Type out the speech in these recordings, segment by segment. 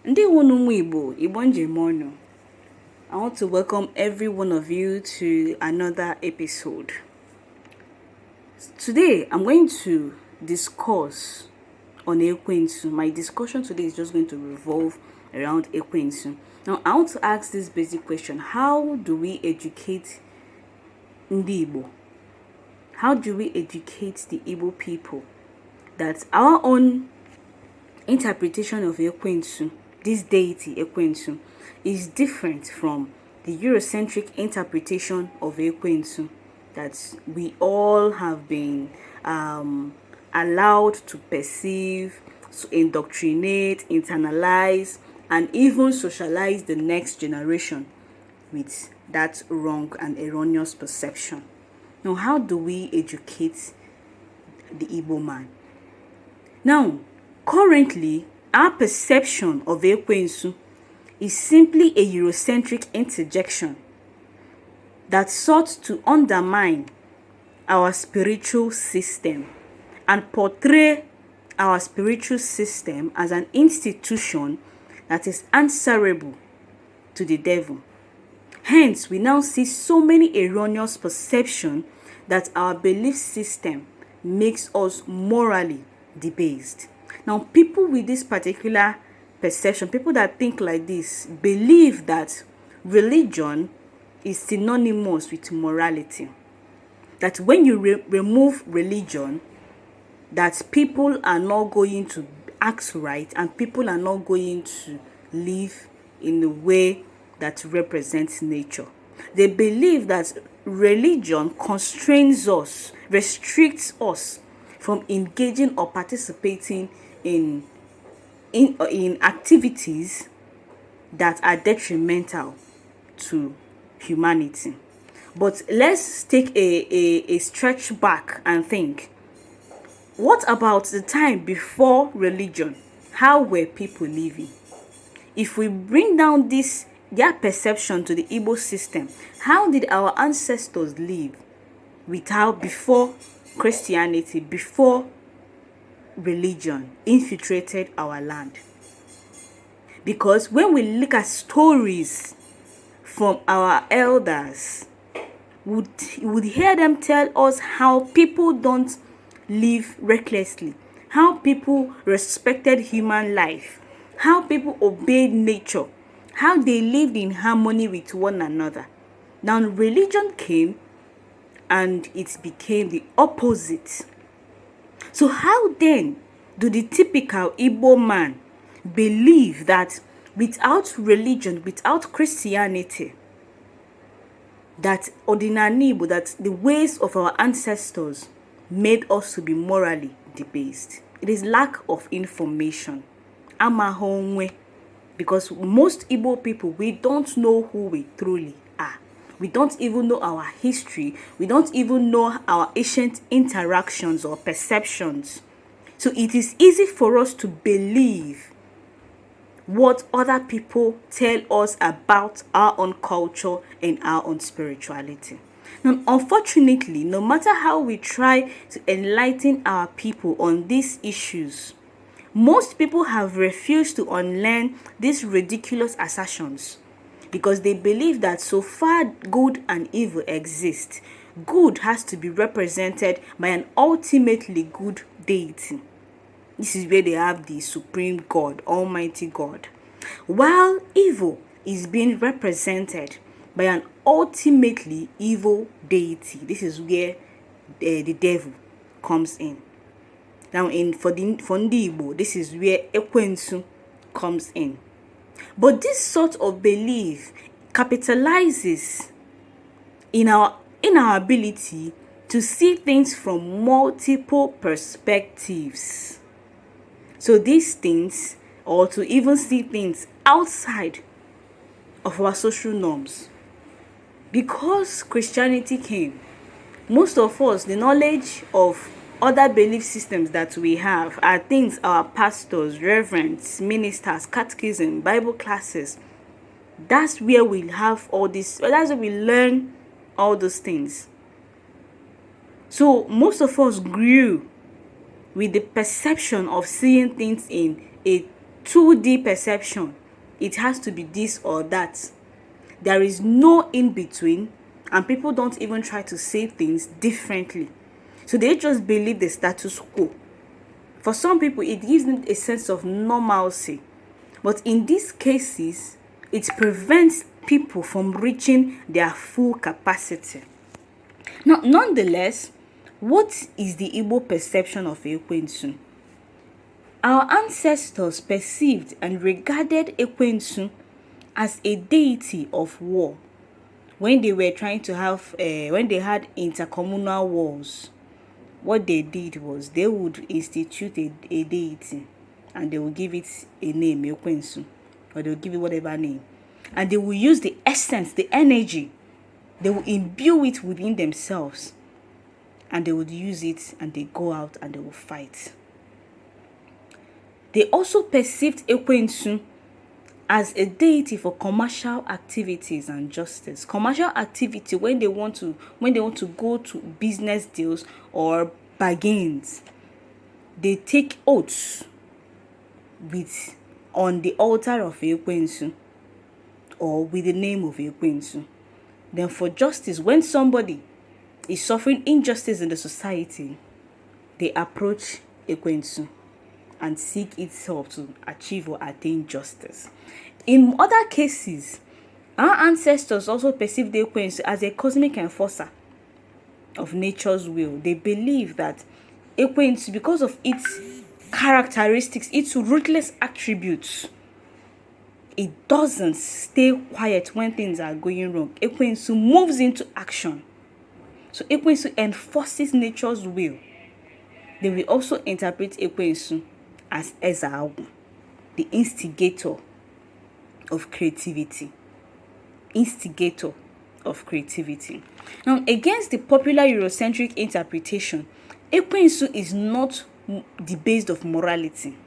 Ndewono Igbo, Igbo Njemono. I want to welcome every one of you to another episode. Today, I'm going to discuss on Ekwensu. My discussion today is just going to revolve around Ekwensu. Now, I want to ask this basic question. How do we educate Igbo? How do we educate the Igbo people that our own interpretation of Ekwensu, this deity Ekwensu, is different from the Eurocentric interpretation of Ekwensu that we all have been allowed to perceive, indoctrinate, internalize, and even socialize the next generation with that wrong and erroneous perception. Now, how do we educate the Igbo man? Now, currently, our perception of Ekwensu is simply a Eurocentric interjection that sought to undermine our spiritual system and portray our spiritual system as an institution that is answerable to the devil. Hence, we now see so many erroneous perceptions that our belief system makes us morally debased. Now, people with this particular perception, people that think like this, believe that religion is synonymous with morality. That when you remove religion, that people are not going to act right and people are not going to live in a way that represents nature. They believe that religion constrains us, restricts us from engaging or participating in activities that are detrimental to humanity. But let's take a stretch back and think, what about the time before religion? How were people living? If we bring down their perception to the Igbo system, how did our ancestors live before Christianity, before religion infiltrated our land? Because when we look at stories from our elders, we would hear them tell us how people don't live recklessly, how people respected human life, how people obeyed nature, how they lived in harmony with one another. Now, religion came and it became the opposite. So how then do the typical Igbo man believe that without religion, without Christianity, that ordinary Igbo, that the ways of our ancestors made us to be morally debased? It is lack of information. Amahonwe. Because most Igbo people, we don't know who we truly are. We don't even know our history. We don't even know our ancient interactions or perceptions. So it is easy for us to believe what other people tell us about our own culture and our own spirituality. Now, unfortunately, no matter how we try to enlighten our people on these issues, most people have refused to unlearn these ridiculous assertions because they believe that so far good and evil exist, good has to be represented by an ultimately good deity. This is where they have the supreme God, Almighty God, while evil is being represented by an ultimately evil deity. This is where the devil comes in. Now, for the Igbo, this is where Ekwensu comes in. But this sort of belief capitalizes in our ability to see things from multiple perspectives. So these things, or to even see things outside of our social norms. Because Christianity came, most of us, the knowledge of other belief systems that we have are things our pastors, reverends, ministers, catechism, Bible classes. That's where we have all this. That's where we learn all those things. So most of us grew with the perception of seeing things in a 2D perception. It has to be this or that. There is no in between, and people don't even try to say things differently. So they just believe the status quo. For some people, it gives them a sense of normalcy. But in these cases, it prevents people from reaching their full capacity. Now, nonetheless, what is the Igbo perception of Ekwensu? Our ancestors perceived and regarded Ekwensu as a deity of war. When they were trying to have, when they had intercommunal wars, what they did was they would institute a deity, and they will give it a name, Ekwensu, or they will give it whatever name. And they will use the essence, the energy, they will imbue it within themselves, and they would use it, and they go out and they will fight. They also perceived Ekwensu as a deity for commercial activities and justice. Commercial activity, when they want to go to business deals or bargains, they take oaths on the altar of Ekwensu or with the name of Ekwensu. Then for justice, when somebody is suffering injustice in the society, they approach Ekwensu and seek its help to achieve or attain justice. In other cases, our ancestors also perceived the Ekwensu as a cosmic enforcer of nature's will. They believe that Ekwensu, because of its characteristics, its ruthless attributes, it doesn't stay quiet when things are going wrong. Ekwensu moves into action. So Ekwensu enforces nature's will. They will also interpret Ekwensu as Ezawu, the instigator of creativity. Instigator of creativity. Now, against the popular Eurocentric interpretation, Ekwensu is not the base of morality.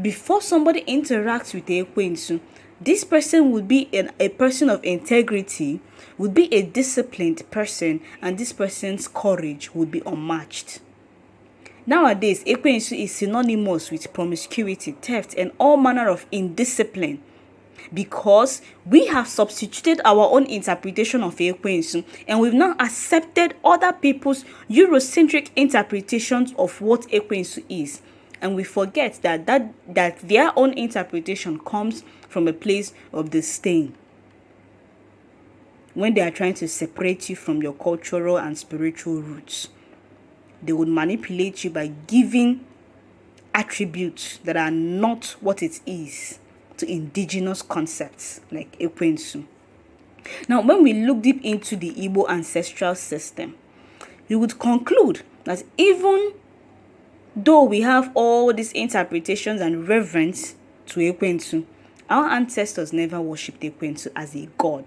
Before somebody interacts with Ekwensu, this person would be a person of integrity, would be a disciplined person, and this person's courage would be unmatched. Nowadays, Ekwensu is synonymous with promiscuity, theft, and all manner of indiscipline, because we have substituted our own interpretation of Ekwensu, and we've now accepted other people's Eurocentric interpretations of what Ekwensu is. And we forget that their own interpretation comes from a place of disdain. When they are trying to separate you from your cultural and spiritual roots, they would manipulate you by giving attributes that are not what it is to indigenous concepts like Ekwensu. Now, when we look deep into the Igbo ancestral system, we would conclude that even though we have all these interpretations and reverence to Ekwensu, our ancestors never worshipped Ekwensu as a god.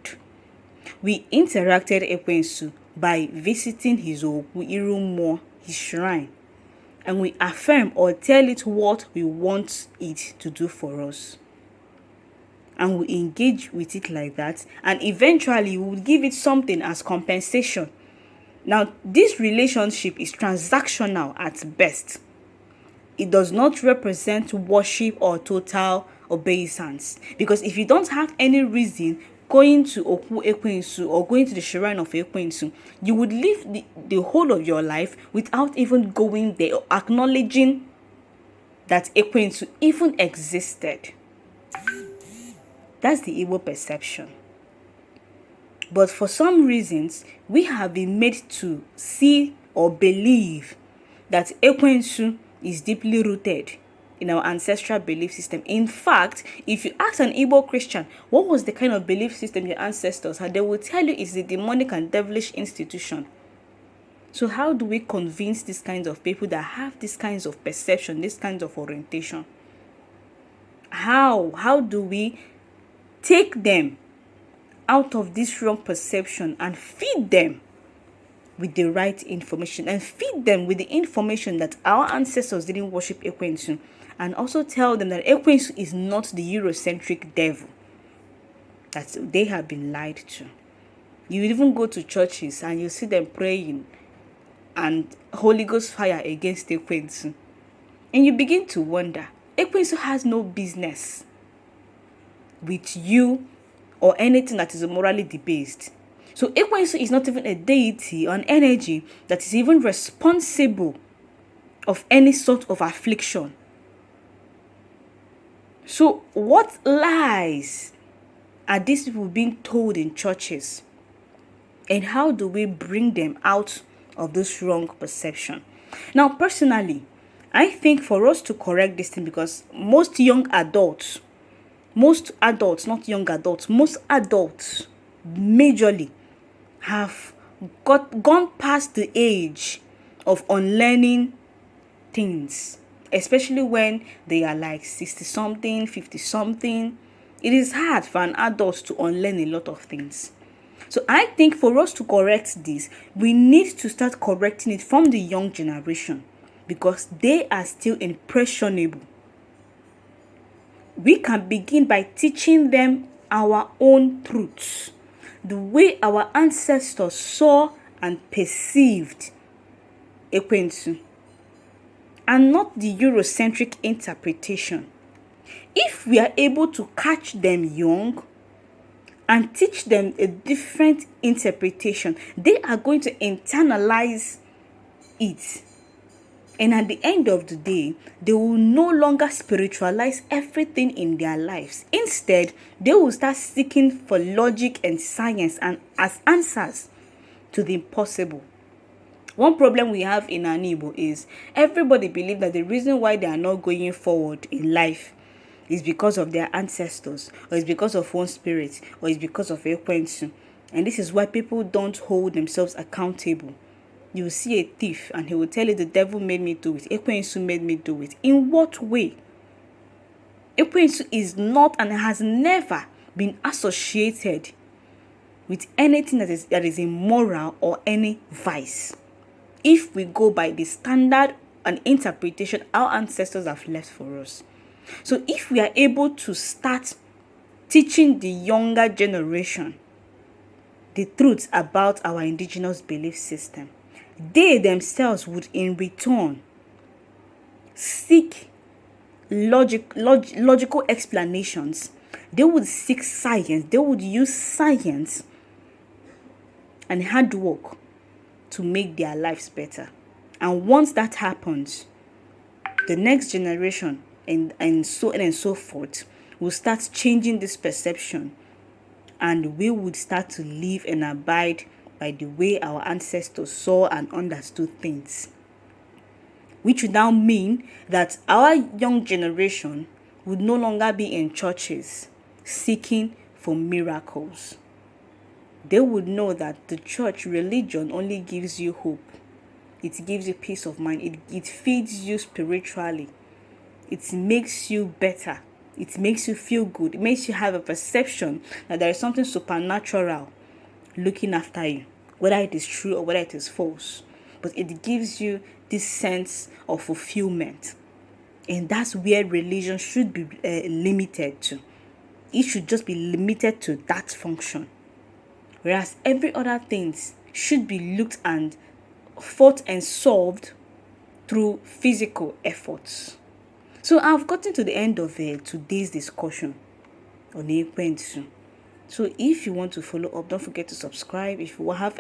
We interacted Ekwensu by visiting his Irumo, his shrine, and we affirm or tell it what we want it to do for us. And we engage with it like that, and eventually we will give it something as compensation. Now, this relationship is transactional at best. It does not represent worship or total obeisance, because if you don't have any reason going to Oku Ekwensu or going to the shrine of Ekwensu, you would live the whole of your life without even going there or acknowledging that Ekwensu even existed. That's the Igbo perception. But for some reasons, we have been made to see or believe that Ekwensu is deeply rooted in our ancestral belief system. In fact, if you ask an Igbo Christian, what was the kind of belief system your ancestors had, they will tell you it's a demonic and devilish institution. So how do we convince these kinds of people that have these kinds of perception, these kinds of orientation? How do we take them out of this wrong perception and feed them with the right information, and feed them with the information that our ancestors didn't worship Ekwensu, and also tell them that Ekwensu is not the Eurocentric devil, that they have been lied to. You even go to churches and you see them praying and Holy Ghost fire against Ekwensu, and you begin to wonder, Ekwensu has no business with you or anything that is morally debased. So Ekwensu is not even a deity or an energy that is even responsible of any sort of affliction. So what lies are these people being told in churches? And how do we bring them out of this wrong perception? Now, personally, I think for us to correct this thing, because most adults, most adults majorly have gone past the age of unlearning things, especially when they are like 60 something, 50 something. It is hard for an adult to unlearn a lot of things. So I think for us to correct this, we need to start correcting it from the young generation, because they are still impressionable. We can begin by teaching them our own truths, the way our ancestors saw and perceived Ekwensu, and not the Eurocentric interpretation. If we are able to catch them young and teach them a different interpretation, they are going to internalize it. And at the end of the day, they will no longer spiritualize everything in their lives. Instead, they will start seeking for logic and science and as answers to the impossible. One problem we have in Igbo is everybody believes that the reason why they are not going forward in life is because of their ancestors, or it's because of one spirit, or it's because of Ekwensu. And this is why people don't hold themselves accountable. You will see a thief and he will tell you the devil made me do it, Ekwensu made me do it. In what way? Ekwensu is not and has never been associated with anything that is immoral or any vice. If we go by the standard and interpretation our ancestors have left for us. So if we are able to start teaching the younger generation the truth about our indigenous belief system, they themselves would in return seek logical explanations. They would seek science. They would use science and hard work to make their lives better. And once that happens, the next generation and so on and so forth will start changing this perception, and we would start to live and abide by the way our ancestors saw and understood things. Which would now mean that our young generation would no longer be in churches seeking for miracles. They would know that the church religion only gives you hope. It gives you peace of mind. It feeds you spiritually. It makes you better. It makes you feel good. It makes you have a perception that there is something supernatural looking after you, whether it is true or whether it is false. But it gives you this sense of fulfillment. And that's where religion should be limited to. It should just be limited to that function. Whereas every other things should be looked and fought and solved through physical efforts. So I've gotten to the end of today's discussion on Ekwensu. So if you want to follow up, don't forget to subscribe. If you have